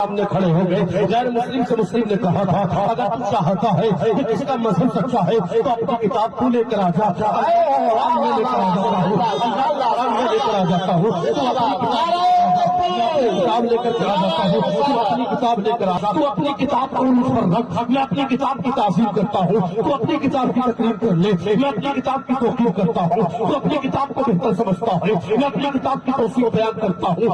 سامنے کھڑے ہو گئے. غیر مسلم سے مسلم نے کہا تھا اگر تو چاہتا ہے کہ کس کا مذہب سچا ہے تو اپنی کتاب تو لے کر آ جا. میں لے کر آ جاتا ہوں, میں لے کر آ جاتا ہوں, کتاب لے کر آ جاتا ہوں. تو اپنی کتاب لے کر آ جا, تو اپنی کتاب کو مجھ پر رکھ. میں اپنی کتاب کی تعظیم کرتا ہوں, تو اپنی کتاب کی تقریر کر لے. میں اپنی کتاب کی توقیر کرتا ہوں, تو اپنی کتاب کو بہتر سمجھتا ہے. میں اپنی کتاب کی توصیف بیان کرتا ہوں.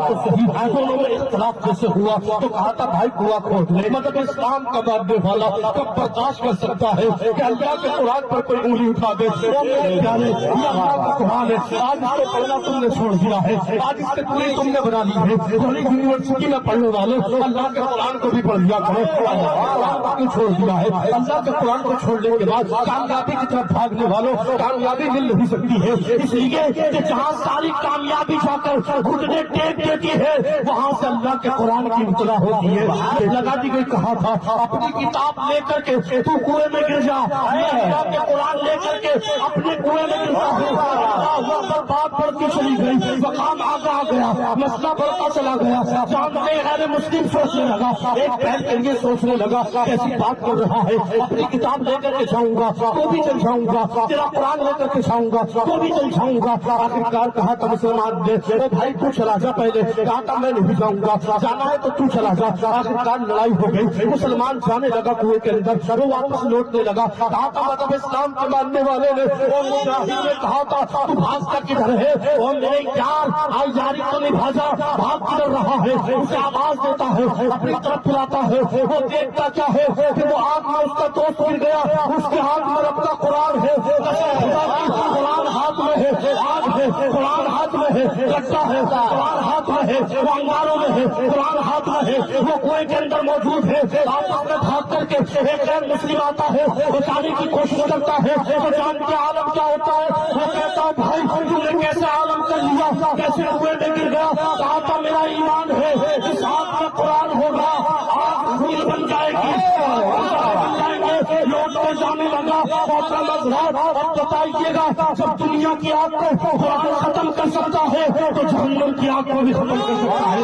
تو صحیح دونوں میں اختلاف جیسے ہوا تو کہا تھا بھائی کنواں کھود لے. مطلب اسلام کا ماننے والا کب برداشت کر سکتا ہے کہ اللہ کے قرآن پر کوئی انگلی اٹھا دے. یہ اللہ کا قرآن ہے, آج اس کو پڑھنا تم نے چھوڑ دیا ہے, آج اس کے پوری تم نے بنا لی ہے. یونیورسٹی میں پڑھنے والے اللہ کے قرآن کو بھی پڑھ لیا کرو. اللہ چھوڑ دیا ہے, اللہ کے قرآن کو چھوڑنے کے بعد کامیابی کی طرف بھاگنے والوں کامیابی مل نہیں سکتی ہے. اس لیے کہ جہاں ساری کامیابی جا کر گھٹنے ٹیک دیتی ہے وہاں سے اللہ کے قرآن کی ابتدا ہوتی ہے. لگا دی گئی, کہا تھا اپنی کتاب لے کر کے تو کنویں میں گر جا. اللہ کے قرآن لے کر کے اپنے کنویں میں گرتا ہے. بات بڑھتی چلی گئی, مقام آگا آ گیا, مسئلہ بڑھتا چلا گیا. سامنے غیر مسلم سوچنے لگا, ایک بہن کے لیے سوچنے لگا ایسی بات کر رہا ہے, اپنی کتاب لے کر کے جاؤں گا تو بھی چل جاؤں گا, تیرا قرآن لے کر کے جاؤں گا تو بھی چل جاؤں گا. آخرکار کہا تھا مسلمان نے بھائی تو چلا جا. پہلے کہا تھا میں نہیں جاؤں گا, جانا ہے تو تو چلا جا. آخرکار لڑائی ہو گئی, مسلمان جانے لگا کنویں کے اندر, وہ واپس لوٹنے لگا. کہا تھا مطلب اسلام کے ماننے والے نے اور مجاہد نے کہا تھا تو بھاگتا کدھر ہے, اور میرے یار آئی یاری تو نہیں بھاجا, بھاگ کدھر رہا ہے. اسے آواز دیتا ہے, اپنی طرف بلاتا ہے. وہ دیکھتا کیا ہے کہ وہ آگ میں اس کا دوست گر گیا, اس کے ہاتھ میں رب کا قرآن ہے. قرآن ہاتھ میں ہے, آگ ہے, قرآن ہاتھ میں ہے, لٹا ہے, قرآن ہاتھ میں ہے, وہ انگاروں میں ہے, قرآن ہاتھ میں ہے, وہ کنویں کے اندر موجود ہے. آپس میں بھاگ کر کے ایک غیر مسلم آتا ہے, بچانے کی کوشش کرتا ہے. وہ جانتے عالم کیا ہوتا ہے, وہ کہتا ہے بھائی تم نے کیسے عالم کر لیا, کیسے کنویں میں گر گیا. کہا تھا میرا ایمان ہے اس ہاتھ میں قرآن ہوگا آگ پھول بن جائے گی, لوٹتے جانے لگا. اب بتائیے گا جب دنیا کی آگ کو قرآن ختم کر سکتا ہے تو جہنم کی آگ کو بھی ختم کر سکتا ہے,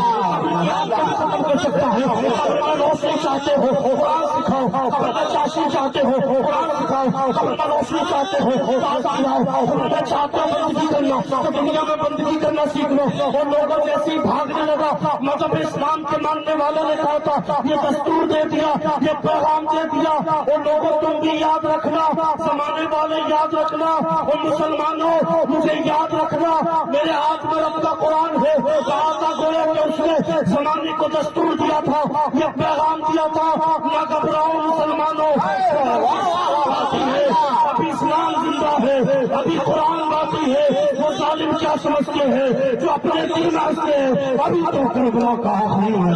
ختم کر سکتا ہے. اپنا روشنی چاہتے ہو قرآن سکھاؤ, اپنا چاشی چاہتے ہو قرآن سکھاؤ, اپنا روشنی چاہتے ہو قرآن سکھاؤ, اپنا چاہتے ہو بندگی کرنا تو دنیا میں بندگی کرنا سیکھ لو. اور لوگوں جیسے ہی بھاگنے لگا, مذہب اسلام کے ماننے والوں نے کہا تھا یہ دستور دے دیا, یہ پیغام دے دیا, اور لوگوں تم بھی یاد رکھنا, زمانے والے یاد رکھنا, اور مسلمانوں مجھے یاد رکھنا, میرے ہاتھ میں رب کا قرآن ہے. کہا تھا گویا کہ اس نے زمانے کو دستور دیا تھا, یہ پیغام دیا تھا نہ گھبراؤ مسلمانوں, ابھی اسلام زندہ ہے, ابھی قرآن باقی ہے. وہ ظالم کیا سمجھتے ہیں جو اپنے دین میں ہنستے ہیں, ابھی تو کربلا کا آخری ہے.